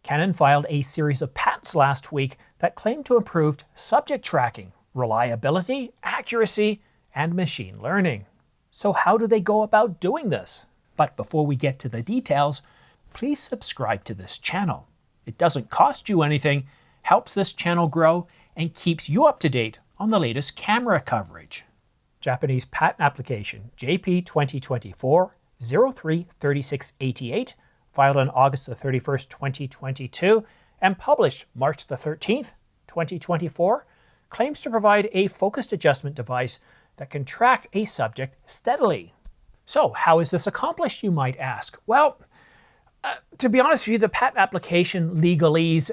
Canon filed a series of patents last week that claim to improve subject tracking, reliability, accuracy, and machine learning. So how do they go about doing this? But before we get to the details, please subscribe to this channel. It doesn't cost you anything, helps this channel grow, and keeps you up to date on the latest camera coverage. Japanese patent application JP 2024-03-3688, filed on August the 31st, 2022, and published March the 13th, 2024, claims to provide a focused adjustment device that can track a subject steadily. So how is this accomplished, you might ask? Well, to be honest with you, the patent application legalese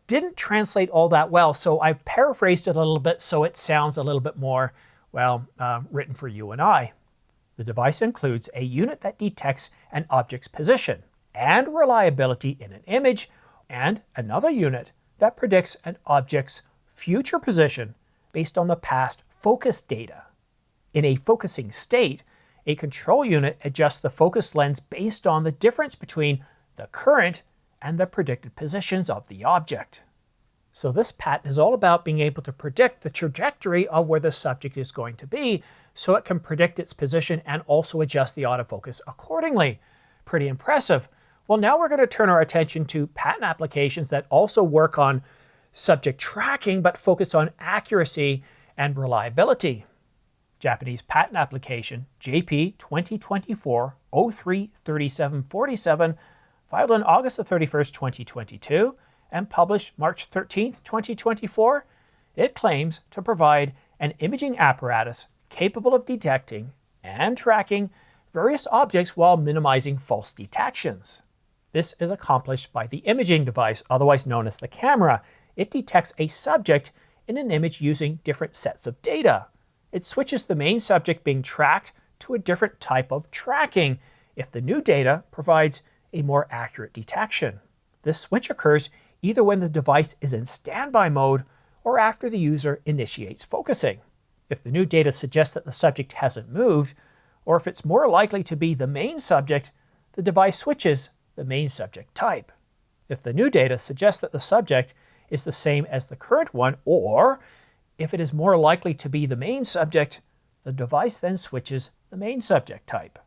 didn't translate all that well, so I've paraphrased it a little bit so it sounds a little bit more, well, written for you and I. The device includes a unit that detects an object's position and reliability in an image, and another unit that predicts an object's future position based on the past focus data. In a focusing state, a control unit adjusts the focus lens based on the difference between the current and the predicted positions of the object. So this patent is all about being able to predict the trajectory of where the subject is going to be, so it can predict its position and also adjust the autofocus accordingly. Pretty impressive. Well, now we're going to turn our attention to patent applications that also work on subject tracking but focus on accuracy and reliability. Japanese patent application JP 2024-03-3747, filed on August 31st, 2022, and published March 13th, 2024, it claims to provide an imaging apparatus capable of detecting and tracking various objects while minimizing false detections. This is accomplished by the imaging device, otherwise known as the camera. It detects a subject in an image using different sets of data. It switches the main subject being tracked to a different type of tracking if the new data provides a more accurate detection. This switch occurs either when the device is in standby mode or after the user initiates focusing. If the new data suggests that the subject hasn't moved, or if it's more likely to be the main subject, the device switches the main subject type. If the new data suggests that the subject is the same as the current one, or if it is more likely to be the main subject, the device then switches the main subject type.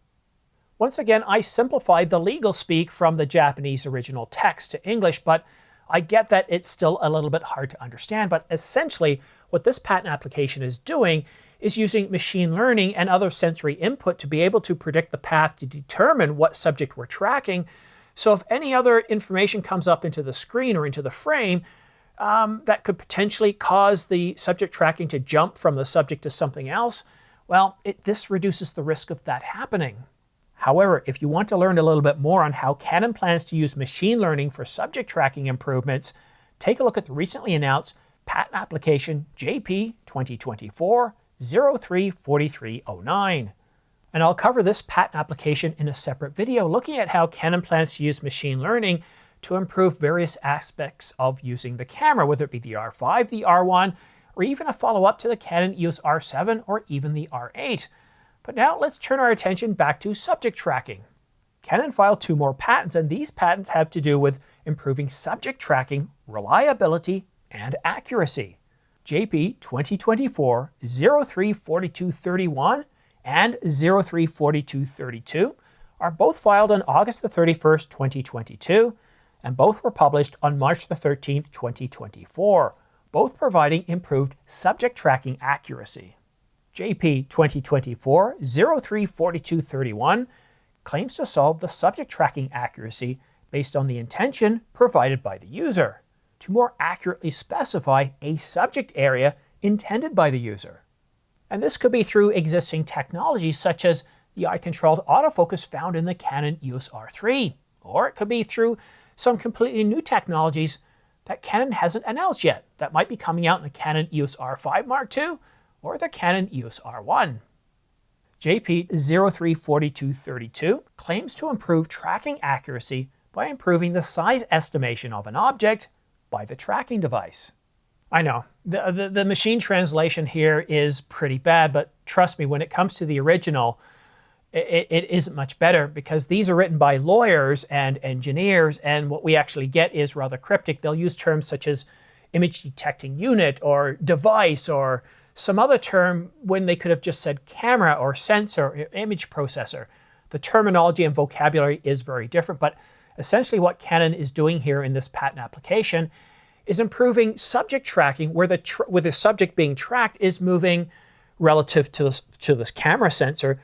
Once again, I simplified the legal speak from the Japanese original text to English, but I get that it's still a little bit hard to understand. But essentially, what this patent application is doing is using machine learning and other sensory input to be able to predict the path to determine what subject we're tracking. So if any other information comes up into the screen or into the frame, that could potentially cause the subject tracking to jump from the subject to something else, well, this reduces the risk of that happening. However, if you want to learn a little bit more on how Canon plans to use machine learning for subject tracking improvements, take a look at the recently announced patent application JP 2024-03-4309. And I'll cover this patent application in a separate video looking at how Canon plans to use machine learning to improve various aspects of using the camera, whether it be the R5, the R1, or even a follow-up to the Canon EOS R7 or even the R8. But now let's turn our attention back to subject tracking. Canon filed 2 more patents, and these patents have to do with improving subject tracking, reliability, and accuracy. JP 2024-03-4231 and 03-4232 are both filed on August the 31st, 2022, and both were published on March the 13th, 2024, both providing improved subject tracking accuracy. JP 2024-03-4231 claims to solve the subject tracking accuracy based on the intention provided by the user, to more accurately specify a subject area intended by the user. And this could be through existing technologies such as the eye-controlled autofocus found in the Canon EOS R3, or it could be through some completely new technologies that Canon hasn't announced yet that might be coming out in the Canon EOS R5 Mark II or the Canon EOS R1. JP 03-4232 claims to improve tracking accuracy by improving the size estimation of an object by the tracking device. I know, the machine translation here is pretty bad, but trust me, when it comes to the original, it isn't much better, because these are written by lawyers and engineers, and what we actually get is rather cryptic. They'll use terms such as image detecting unit or device or some other term when they could have just said camera or sensor or image processor. The terminology and vocabulary is very different, but essentially what Canon is doing here in this patent application is improving subject tracking, where the subject being tracked is moving relative to this camera sensor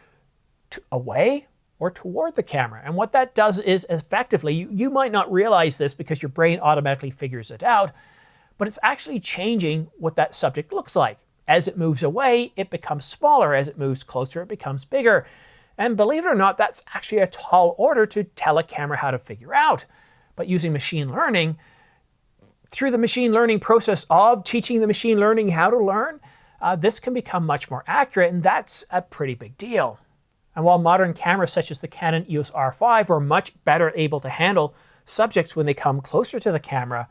away or toward the camera. And what that does is, effectively, you might not realize this because your brain automatically figures it out, but it's actually changing what that subject looks like. As it moves away, it becomes smaller. As it moves closer, it becomes bigger. And believe it or not, that's actually a tall order to tell a camera how to figure out. But using machine learning, through the machine learning process of teaching the machine learning how to learn, this can become much more accurate, and that's a pretty big deal. And while modern cameras such as the Canon EOS R5 are much better able to handle subjects when they come closer to the camera,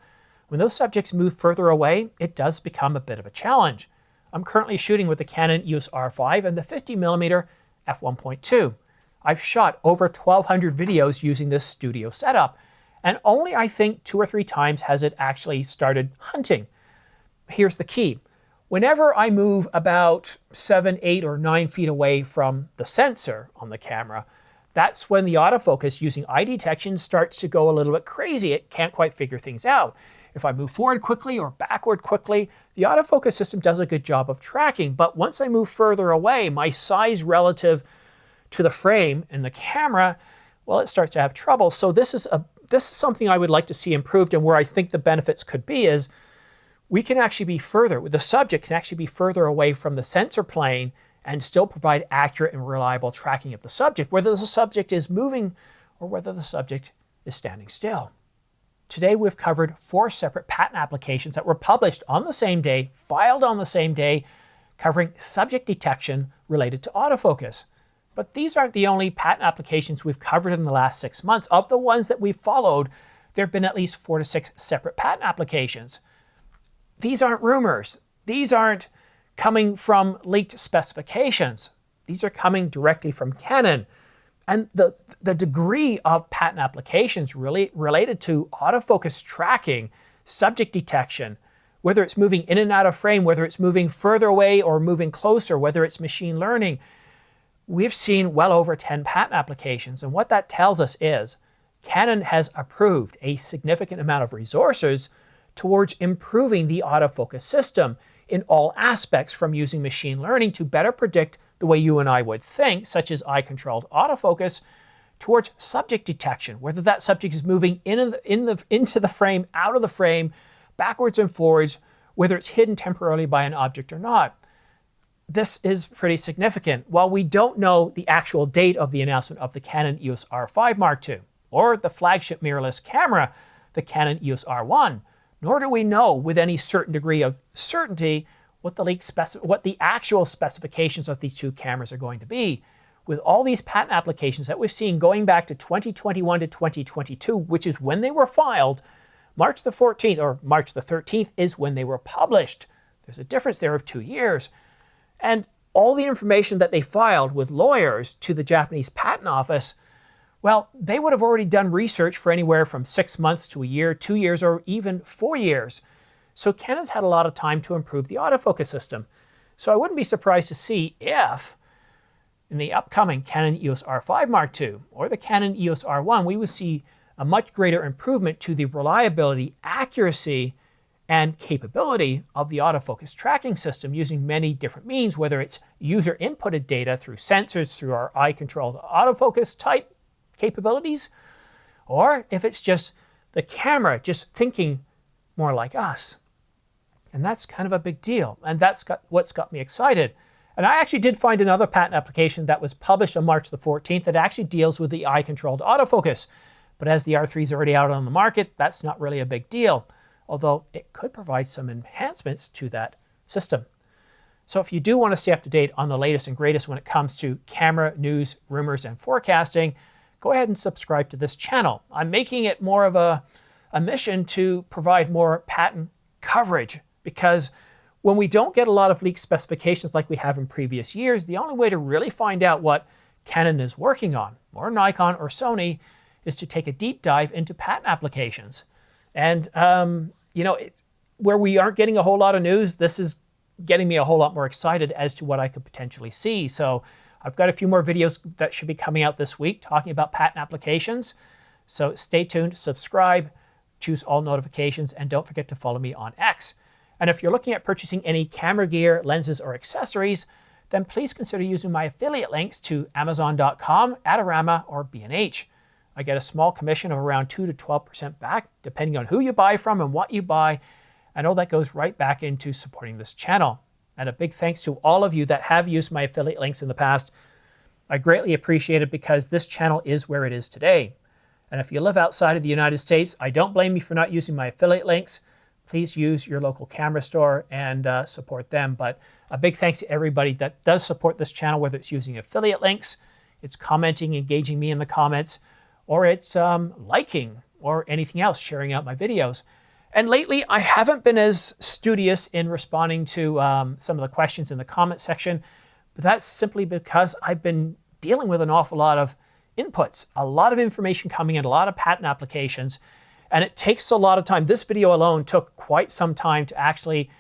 when those subjects move further away, it does become a bit of a challenge. I'm currently shooting with the Canon EOS R5 and the 50mm f1.2. I've shot over 1,200 videos using this studio setup, and only I think 2 or 3 times has it actually started hunting. Here's the key. Whenever I move about 7, 8, or 9 feet away from the sensor on the camera, that's when the autofocus using eye detection starts to go a little bit crazy. It can't quite figure things out. If I move forward quickly or backward quickly, the autofocus system does a good job of tracking. But once I move further away, my size relative to the frame and the camera, well, it starts to have trouble. So this is something I would like to see improved, and where I think the benefits could be is we can actually be further, the subject can actually be further away from the sensor plane and still provide accurate and reliable tracking of the subject, whether the subject is moving or whether the subject is standing still. Today we've covered 4 separate patent applications that were published on the same day, filed on the same day, covering subject detection related to autofocus. But these aren't the only patent applications we've covered in the last 6 months. Of the ones that we've followed, there have been at least 4 to 6 separate patent applications. These aren't rumors. These aren't coming from leaked specifications. These are coming directly from Canon. And the degree of patent applications really related to autofocus tracking, subject detection, whether it's moving in and out of frame, whether it's moving further away or moving closer, whether it's machine learning, we've seen well over 10 patent applications. And what that tells us is Canon has approved a significant amount of resources towards improving the autofocus system in all aspects, from using machine learning to better predict the way you and I would think, such as eye-controlled autofocus, towards subject detection, whether that subject is moving into the frame, out of the frame, backwards and forwards, whether it's hidden temporarily by an object or not. This is pretty significant. While we don't know the actual date of the announcement of the Canon EOS R5 Mark II, or the flagship mirrorless camera, the Canon EOS R1, nor do we know with any certain degree of certainty what the actual specifications of these 2 cameras are going to be. With all these patent applications that we've seen going back to 2021 to 2022, which is when they were filed, March the 14th or March the 13th is when they were published. There's a difference there of 2 years. And all the information that they filed with lawyers to the Japanese Patent Office, well, they would have already done research for anywhere from 6 months to a year, 2 years, or even 4 years. So Canon's had a lot of time to improve the autofocus system. So I wouldn't be surprised to see if in the upcoming Canon EOS R5 Mark II or the Canon EOS R1, we would see a much greater improvement to the reliability, accuracy, and capability of the autofocus tracking system using many different means, whether it's user inputted data through sensors, through our eye-controlled autofocus type capabilities, or if it's just the camera just thinking more like us. And that's kind of a big deal, and that's what's got me excited. And I actually did find another patent application that was published on March the 14th that actually deals with the eye-controlled autofocus. But as the R3 is already out on the market, that's not really a big deal, although it could provide some enhancements to that system. So if you do want to stay up to date on the latest and greatest when it comes to camera, news, rumors, and forecasting, go ahead and subscribe to this channel. I'm making it more of a mission to provide more patent coverage, because when we don't get a lot of leaked specifications like we have in previous years, the only way to really find out what Canon is working on, or Nikon or Sony, is to take a deep dive into patent applications. And, you know, where we aren't getting a whole lot of news, this is getting me a whole lot more excited as to what I could potentially see. So I've got a few more videos that should be coming out this week talking about patent applications. So stay tuned, subscribe, choose all notifications, and don't forget to follow me on X. And if you're looking at purchasing any camera gear, lenses, or accessories, then please consider using my affiliate links to Amazon.com, Adorama, or B&H. I get a small commission of around 2 to 12% back, depending on who you buy from and what you buy. And all that goes right back into supporting this channel. And a big thanks to all of you that have used my affiliate links in the past. I greatly appreciate it because this channel is where it is today. And if you live outside of the United States, I don't blame you for not using my affiliate links. Please use your local camera store and support them. But a big thanks to everybody that does support this channel, whether it's using affiliate links, it's commenting, engaging me in the comments, or it's liking or anything else, sharing out my videos. And lately, I haven't been as studious in responding to some of the questions in the comment section, but that's simply because I've been dealing with an awful lot of inputs, a lot of information coming in, a lot of patent applications, and it takes a lot of time. This video alone took quite some time to actually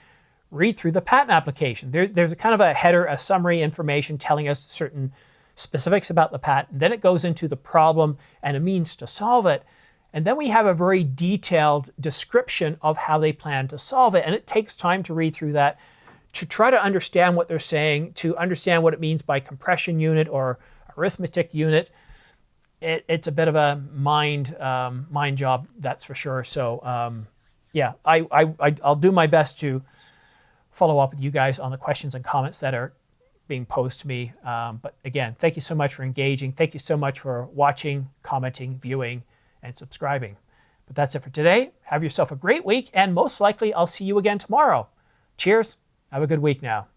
read through the patent application. There's a kind of a header, a summary information telling us certain specifics about the patent. Then it goes into the problem and a means to solve it. And then we have a very detailed description of how they plan to solve it. And it takes time to read through that, to try to understand what they're saying, to understand what it means by compression unit or arithmetic unit. It's a bit of a mind job, that's for sure. So yeah, I'll do my best to follow up with you guys on the questions and comments that are being posed to me. But again, thank you so much for engaging. Thank you so much for watching, commenting, viewing, and subscribing. But that's it for today. Have yourself a great week, and most likely I'll see you again tomorrow. Cheers. Have a good week now.